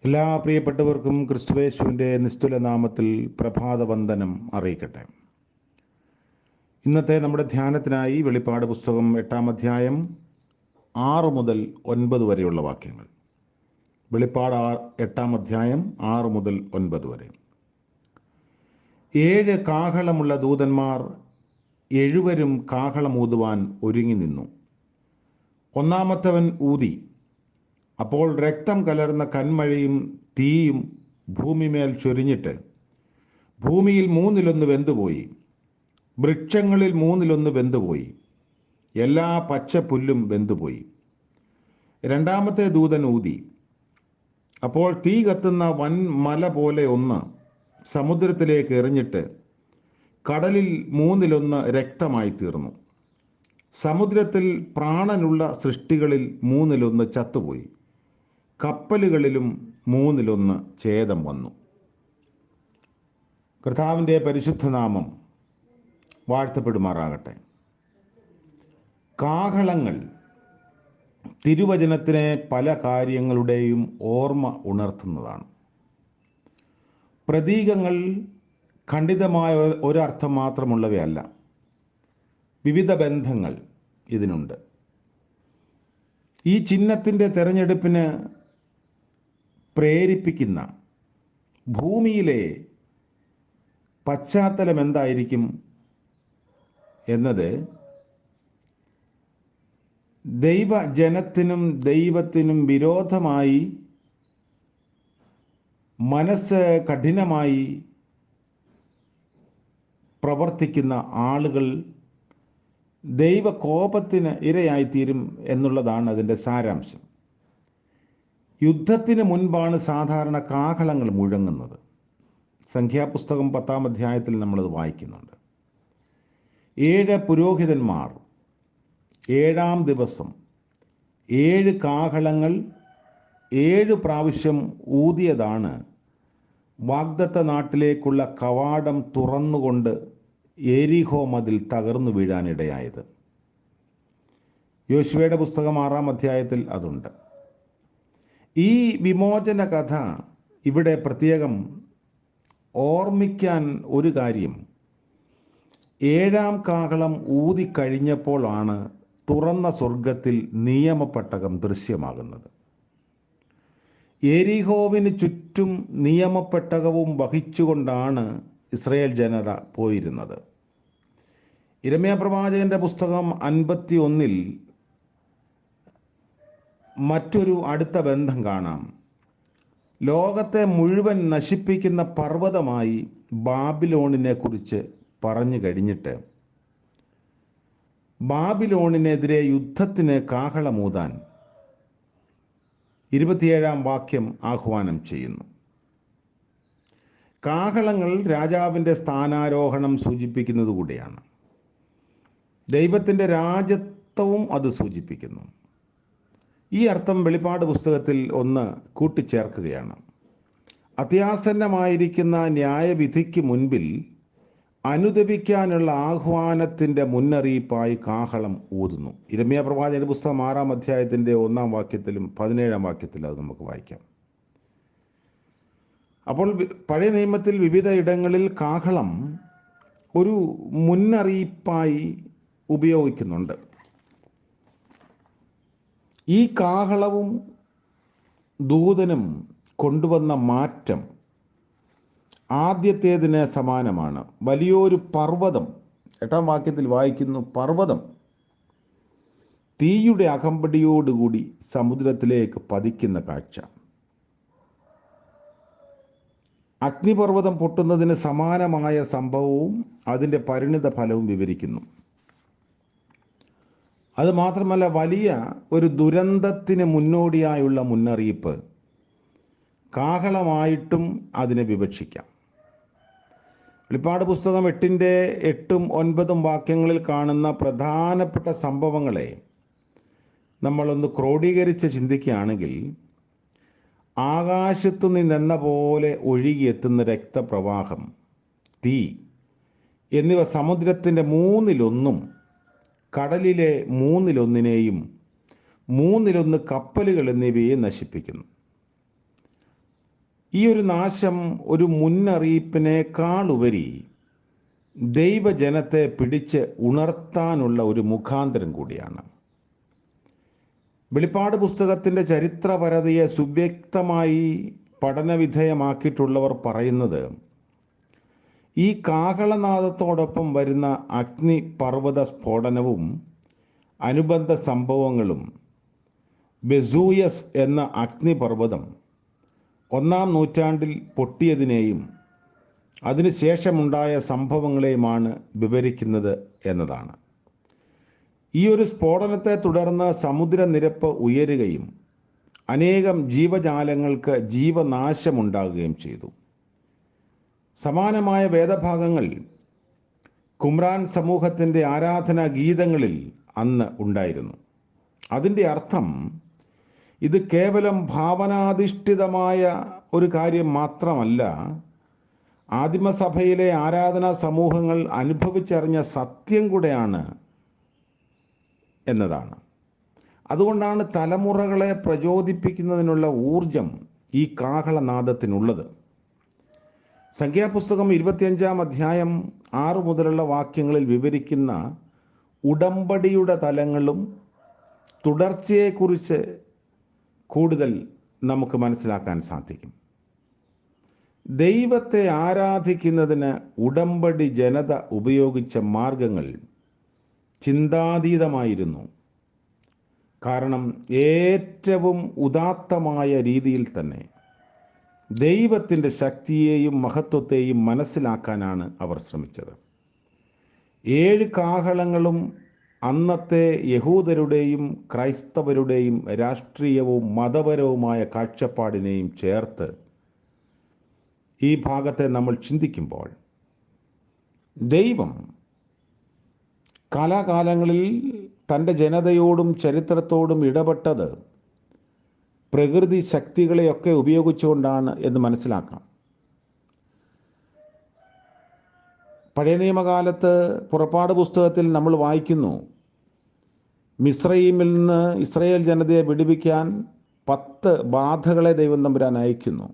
എല്ലാ പ്രിയപ്പെട്ടവർക്കും ക്രിസ്തുയേശുവിൻ്റെ നിസ്തുല നാമത്തിൽ പ്രഭാതവന്ദനം അറിയിക്കട്ടെ. ഇന്നത്തെ നമ്മുടെ ധ്യാനത്തിനായി വെളിപ്പാട് പുസ്തകം 8-ാം അധ്യായം 6 മുതൽ 9 വരെയുള്ള വാക്യങ്ങൾ. വെളിപ്പാട് 8-ാം അധ്യായം 6 മുതൽ 9 വരെ. 7 കാഹളമുള്ള ദൂതന്മാർ 7 കാഹളമൂതുവാൻ ഒരുങ്ങി നിന്നു. ഒന്നാമത്തവൻ ഊതി. അപ്പോൾ രക്തം കലർന്ന കന്മഴയും തീയും ഭൂമിമേൽ ചൊരിഞ്ഞിട്ട് ഭൂമിയിൽ 1/3 വെന്തുപോയി, വൃക്ഷങ്ങളിൽ 1/3 വെന്തുപോയി, എല്ലാ പച്ചപ്പുല്ലും വെന്തുപോയി. രണ്ടാമത്തെ ദൂതൻ ഊതി. അപ്പോൾ തീ കത്തുന്ന വൻ മല പോലെ ഒന്ന് സമുദ്രത്തിലേക്ക് എറിഞ്ഞിട്ട് കടലിൽ 1/3 രക്തമായി തീർന്നു. സമുദ്രത്തിൽ പ്രാണനുള്ള സൃഷ്ടികളിൽ 1/3 ചത്തുപോയി. കപ്പലുകളിലും 1/3 ഛേദം വന്നു. കർത്താവിൻ്റെ പരിശുദ്ധനാമം വാഴ്ത്തപ്പെടുമാറാകട്ടെ. കാഹളങ്ങൾ തിരുവചനത്തിനെ പല കാര്യങ്ങളുടെയും ഓർമ്മ ഉണർത്തുന്നതാണ്. പ്രതീകങ്ങൾ ഖണ്ഡിതമായ ഒരർത്ഥം മാത്രമുള്ളവയല്ല, വിവിധ ബന്ധങ്ങൾ ഇതിനുണ്ട്. ഈ ചിഹ്നത്തിൻ്റെ തെരഞ്ഞെടുപ്പിന് പ്രേരിപ്പിക്കുന്ന ഭൂമിയിലെ പശ്ചാത്തലം എന്തായിരിക്കും എന്നത് ദൈവജനത്തിനും ദൈവത്തിനും വിരോധമായി മനസ്സ് കഠിനമായി പ്രവർത്തിക്കുന്ന ആളുകൾ ദൈവകോപത്തിന് ഇരയായിത്തീരും എന്നുള്ളതാണ് അതിൻ്റെ സാരാംശം. യുദ്ധത്തിന് മുൻപാണ് സാധാരണ കാഹളങ്ങൾ മുഴങ്ങുന്നത്. സംഖ്യാപുസ്തകം 10-ാം അധ്യായത്തിൽ നമ്മളത് വായിക്കുന്നുണ്ട്. 7 പുരോഹിതന്മാർ 7-ാം ദിവസം 7 കാഹളങ്ങൾ 7 പ്രാവശ്യം ഊതിയതാണ് വാഗ്ദത്ത നാട്ടിലേക്കുള്ള കവാടം തുറന്നുകൊണ്ട് യെരിഹോ മതിൽ തകർന്നു വീഴാനിടയായത്. യോശുവയുടെ പുസ്തകം 6-ാം അധ്യായത്തിൽ അതുണ്ട്. ഈ വിമോചന കഥ ഇവിടെ പ്രത്യേകം ഓർമ്മിക്കാൻ ഒരു കാര്യം, 7-ാം കാഹളം ഊതിക്കഴിഞ്ഞപ്പോഴാണ് തുറന്ന സ്വർഗത്തിൽ നിയമപ്പെട്ടകം ദൃശ്യമാകുന്നത്. യെരിഹോവിന് ചുറ്റും നിയമപ്പെട്ടകവും വഹിച്ചുകൊണ്ടാണ് ഇസ്രായേൽ ജനത പോയിരുന്നത്. യിരെമ്യാ പ്രവാചകന്റെ പുസ്തകം 51-ൽ മറ്റൊരു അടുത്ത ബന്ധം കാണാം. ലോകത്തെ മുഴുവൻ നശിപ്പിക്കുന്ന പർവ്വതമായി ബാബിലോണിനെ കുറിച്ച് പറഞ്ഞു കഴിഞ്ഞിട്ട് ബാബിലോണിനെതിരെ യുദ്ധത്തിന് കാഹളമൂതാൻ 27-ാം വാക്യം ആഹ്വാനം ചെയ്യുന്നു. കാഹളങ്ങൾ രാജാവിൻ്റെ സ്ഥാനാരോഹണം സൂചിപ്പിക്കുന്നത് കൂടിയാണ്. ദൈവത്തിൻ്റെ രാജത്വവും അത് സൂചിപ്പിക്കുന്നു. ഈ അർത്ഥം വെളിപ്പാട് പുസ്തകത്തിൽ ഒന്ന് കൂട്ടിച്ചേർക്കുകയാണ്. അത്യാസന്നമായിരിക്കുന്ന ന്യായവിധിക്ക് മുൻപിൽ അനുദപിക്കാനുള്ള ആഹ്വാനത്തിൻ്റെ മുന്നറിയിപ്പായി കാഹളം ഊതുന്നു. യിരെമ്യാ പ്രവാചകന്റെ പുസ്തകം 6-ാം അധ്യായത്തിൻ്റെ 1-ാം വാക്യത്തിലും 17-ാം വാക്യത്തിലും അത് നമുക്ക് വായിക്കാം. അപ്പോൾ പഴയ നിയമത്തിൽ വിവിധ ഇടങ്ങളിൽ കാഹളം ഒരു മുന്നറിയിപ്പായി ഉപയോഗിക്കുന്നുണ്ട്. ഈ കാഹളവും ദൂതനും കൊണ്ടുവന്ന മാറ്റം ആദ്യത്തേതിന് സമാനമാണ്. വലിയൊരു പർവ്വതം, 8-ാം വാക്യത്തിൽ വായിക്കുന്നു, പർവ്വതം തീയുടെ അകമ്പടിയോടുകൂടി സമുദ്രത്തിലേക്ക് പതിക്കുന്ന കാഴ്ച. അഗ്നിപർവ്വതം പൊട്ടുന്നതിന് സമാനമായ സംഭവവും അതിൻ്റെ പരിണിത ഫലവും വിവരിക്കുന്നു. അതുമാത്രമല്ല, വലിയ ഒരു ദുരന്തത്തിന് മുന്നോടിയായുള്ള മുന്നറിയിപ്പ് കാഹളമായിട്ടും അതിനെ വിവക്ഷിക്കാം. വെളിപ്പാട് പുസ്തകം 8-ന്റെ 8-ഉം 9-ഉം വാക്യങ്ങളിൽ കാണുന്ന പ്രധാനപ്പെട്ട സംഭവങ്ങളെ നമ്മളൊന്ന് ക്രോഡീകരിച്ച് ചിന്തിക്കുകയാണെങ്കിൽ, ആകാശത്തു നിന്നെന്ന പോലെ ഒഴുകിയെത്തുന്ന രക്തപ്രവാഹം, തീ എന്നിവ സമുദ്രത്തിൻ്റെ 1/3 കടലിലെ 1/3 കപ്പലുകൾ എന്നിവയെ നശിപ്പിക്കുന്നു. ഈ ഒരു നാശം ഒരു മുന്നറിയിപ്പിനേക്കാളുപരി ദൈവജനത്തെ പിടിച്ച് ഉണർത്താനുള്ള ഒരു മുഖാന്തരം കൂടിയാണ്. വെളിപ്പാട് പുസ്തകത്തിൻ്റെ ചരിത്രപരതയെ സുവ്യക്തമായി പഠനവിധേയമാക്കിയിട്ടുള്ളവർ പറയുന്നത്, ഈ കാഹളനാദത്തോടൊപ്പം വരുന്ന അഗ്നിപർവ്വത സ്ഫോടനവും അനുബന്ധ സംഭവങ്ങളും, വെസൂയസ് എന്ന അഗ്നിപർവ്വതം 1-ാം നൂറ്റാണ്ടിൽ പൊട്ടിയതിനെയും അതിനുശേഷമുണ്ടായ സംഭവങ്ങളെയുമാണ് വിവരിക്കുന്നത് എന്നതാണ്. ഈ ഒരു സ്ഫോടനത്തെ തുടർന്ന് സമുദ്രനിരപ്പ് ഉയരുകയും അനേകം ജീവജാലങ്ങൾക്ക് ജീവനാശമുണ്ടാകുകയും ചെയ്തു. സമാനമായ വേദഭാഗങ്ങൾ കുമ്രാൻ സമൂഹത്തിൻ്റെ ആരാധനാ ഗീതങ്ങളിൽ അന്ന് ഉണ്ടായിരുന്നു. അതിൻ്റെ അർത്ഥം ഇത് കേവലം ഭാവനാധിഷ്ഠിതമായ ഒരു കാര്യം മാത്രമല്ല, ആദിമസഭയിലെ ആരാധനാ സമൂഹങ്ങൾ അനുഭവിച്ചറിഞ്ഞ സത്യം കൂടെയാണ് എന്നതാണ്. അതുകൊണ്ടാണ് തലമുറകളെ പ്രചോദിപ്പിക്കുന്നതിനുള്ള ഊർജം ഈ കാഹളനാദത്തിനുള്ളത്. സംഖ്യാപുസ്തകം 25-ാം അധ്യായം 6 മുതലുള്ള വാക്യങ്ങളിൽ വിവരിക്കുന്ന ഉടമ്പടിയുടെ തലങ്ങളും തുടർച്ചയെക്കുറിച്ച് കൂടുതൽ നമുക്ക് മനസ്സിലാക്കാൻ സാധിക്കും. ദൈവത്തെ ആരാധിക്കുന്നതിന് ഉടമ്പടി ജനത ഉപയോഗിച്ച മാർഗങ്ങൾ ചിന്താതീതമായിരുന്നു. കാരണം ഏറ്റവും ഉദാത്തമായ രീതിയിൽ തന്നെ ദൈവത്തിൻ്റെ ശക്തിയെയും മഹത്വത്തെയും മനസ്സിലാക്കാനാണ് അവർ ശ്രമിച്ചത്. 7 കാഹളങ്ങളും അന്നത്തെ യഹൂദരുടെയും ക്രൈസ്തവരുടെയും രാഷ്ട്രീയവും മതപരവുമായ കാഴ്ചപ്പാടിനെയും ചേർത്ത് ഈ ഭാഗത്തെ നമ്മൾ ചിന്തിക്കുമ്പോൾ, ദൈവം കാലാകാലങ്ങളിൽ തൻ്റെ ജനതയോടും ചരിത്രത്തോടും ഇടപെട്ടത് പ്രകൃതി ശക്തികളെയൊക്കെ ഉപയോഗിച്ചുകൊണ്ടാണ് എന്ന് മനസ്സിലാക്കാം. പഴയ നിയമകാലത്ത് പുറപ്പാട് പുസ്തകത്തിൽ നമ്മൾ വായിക്കുന്നു, മിസ്രയീമിൽ നിന്ന് ഇസ്രായേൽ ജനതയെ വിടുവിക്കാൻ 10 ബാധകളെ ദൈവം തമ്പുരാൻ അയക്കുന്നു.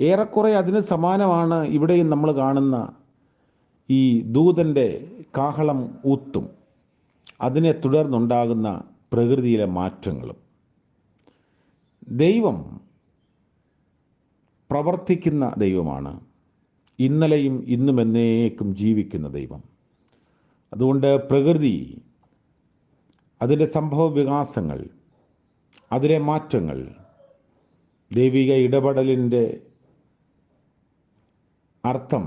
ഏറെക്കുറെ അതിന് സമാനമാണ് ഇവിടെയും നമ്മൾ കാണുന്ന ഈ ദൂതൻ്റെ കാഹളം ഊത്തും അതിനെ തുടർന്നുണ്ടാകുന്ന പ്രകൃതിയിലെ മാറ്റങ്ങളും. ദൈവം പ്രവർത്തിക്കുന്ന ദൈവമാണ്, ഇന്നലെയും ഇന്നും എന്നേക്കും ജീവിക്കുന്ന ദൈവം. അതുകൊണ്ട് പ്രകൃതി, അതിൻ്റെ സംഭവ വികാസങ്ങൾ, അതിലെ മാറ്റങ്ങൾ ദൈവിക ഇടപെടലിൻ്റെ അർത്ഥം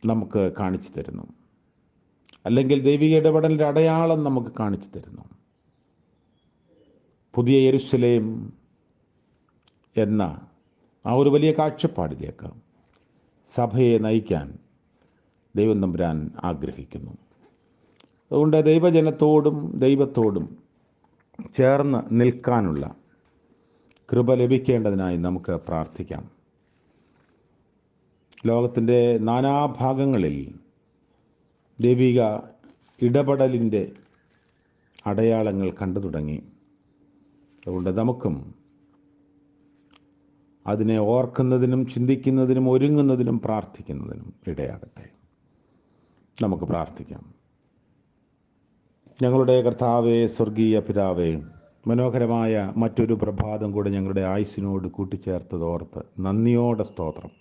നമുക്ക് കാണിച്ചു തരുന്നു, അല്ലെങ്കിൽ ദൈവിക ഇടപെടലിൻ്റെ അടയാളം നമുക്ക് കാണിച്ചു തരുന്നു. പുതിയ യെരുശലേം എന്ന ആ ഒരു വലിയ കാഴ്ചപ്പാടിലേക്ക് സഭയെ നയിക്കാൻ ദൈവം തമ്പുരാൻ ആഗ്രഹിക്കുന്നു. അതുകൊണ്ട് ദൈവജനത്തോടും ദൈവത്തോടും ചേർന്ന് നിൽക്കാനുള്ള കൃപ ലഭിക്കേണ്ടതിനായി നമുക്ക് പ്രാർത്ഥിക്കാം. ലോകത്തിൻ്റെ നാനാഭാഗങ്ങളിൽ ദൈവിക ഇടപെടലിൻ്റെ അടയാളങ്ങൾ കണ്ടു തുടങ്ങി. അതുകൊണ്ട് നമുക്കും അതിനെ ഓർക്കുന്നതിനും ചിന്തിക്കുന്നതിനും ഒരുങ്ങുന്നതിനും പ്രാർത്ഥിക്കുന്നതിനും ഇടയാകട്ടെ. നമുക്ക് പ്രാർത്ഥിക്കാം. ഞങ്ങളുടെ കർത്താവേ, സ്വർഗീയ പിതാവേ, മനോഹരമായ മറ്റൊരു പ്രഭാതം കൂടെ ഞങ്ങളുടെ ആയുസ്സിനോട് കൂട്ടിച്ചേർത്തതോർത്ത് നന്ദിയോടെ സ്തോത്രം.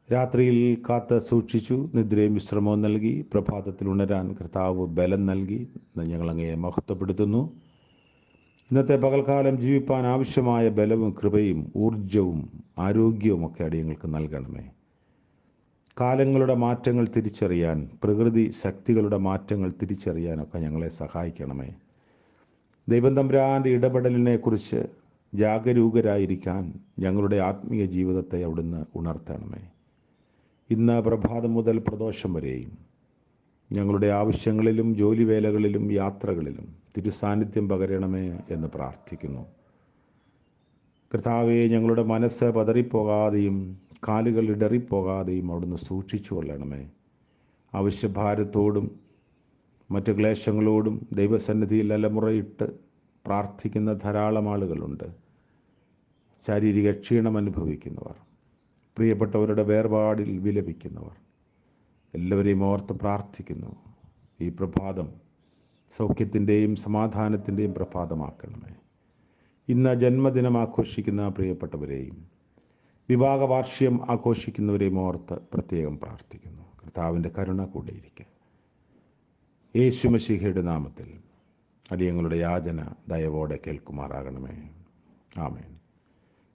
രാത്രിയിൽ കാത്ത് സൂക്ഷിച്ചു, നിദ്രയും വിശ്രമവും നൽകി, പ്രഭാതത്തിൽ ഉണരാൻ കർത്താവ് ബലം നൽകി. ഞങ്ങളങ്ങയെ മഹത്വപ്പെടുത്തുന്നു. ഇന്നത്തെ പകൽക്കാലം ജീവിപ്പാൻ ആവശ്യമായ ബലവും കൃപയും ഊർജവും ആരോഗ്യവും ഒക്കെ അടിയങ്ങൾക്ക് നൽകണമേ. കാലങ്ങളുടെ മാറ്റങ്ങൾ തിരിച്ചറിയാൻ, പ്രകൃതി ശക്തികളുടെ മാറ്റങ്ങൾ തിരിച്ചറിയാനൊക്കെ ഞങ്ങളെ സഹായിക്കണമേ. ദൈവം തമ്പുരാൻ്റെ ഇടപെടലിനെക്കുറിച്ച് ജാഗരൂകരായിരിക്കാൻ ഞങ്ങളുടെ ആത്മീയ ജീവിതത്തെ അവിടുന്ന് ഉണർത്തണമേ. ഇന്ന് പ്രഭാതം മുതൽ പ്രദോഷം വരെയും ഞങ്ങളുടെ ആവശ്യങ്ങളിലും ജോലിവേലകളിലും യാത്രകളിലും തിരുസാന്നിധ്യം പകരണമേ എന്ന് പ്രാർത്ഥിക്കുന്നു. കർത്താവേ, ഞങ്ങളുടെ മനസ്സ് പതറിപ്പോകാതെയും കാലുകൾ ഇടറിപ്പോകാതെയും അവിടുന്ന് സൂക്ഷിച്ചു കൊള്ളണമേ. ആവശ്യഭാരത്തോടും മറ്റ് ക്ലേശങ്ങളോടും ദൈവസന്നിധിയിൽ അലമുറയിട്ട് പ്രാർത്ഥിക്കുന്ന ധാരാളം ആളുകളുണ്ട്. ശാരീരിക ക്ഷീണം അനുഭവിക്കുന്നവർ, പ്രിയപ്പെട്ടവരുടെ വേർപാടിൽ വിലപിക്കുന്നവർ എല്ലാവരെയും ഓർത്ത് പ്രാർത്ഥിക്കുന്നു. ഈ പ്രഭാതം സൗഖ്യത്തിൻ്റെയും സമാധാനത്തിൻ്റെയും പ്രഭാതമാക്കണമേ. ഇന്ന് ജന്മദിനം ആഘോഷിക്കുന്ന പ്രിയപ്പെട്ടവരെയും വിവാഹ വാർഷികം ആഘോഷിക്കുന്നവരെയും ഓർത്ത് പ്രത്യേകം പ്രാർത്ഥിക്കുന്നു. കർത്താവിൻ്റെ കരുണ കൂടെയിരിക്കുക. യേശു മശീഹയുടെ നാമത്തിൽ അടിയങ്ങളുടെ യാചന ദയവോടെ കേൾക്കുമാറാകണമേ. ആമേൻ.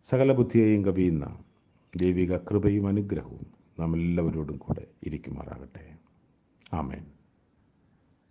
സകല ബുദ്ധിയെയും കവിയുന്ന ദൈവിക കൃപയും അനുഗ്രഹവും നാം എല്ലാവരോടും കൂടെ ഇരിക്കുമാറാകട്ടെ. ആമേൻ.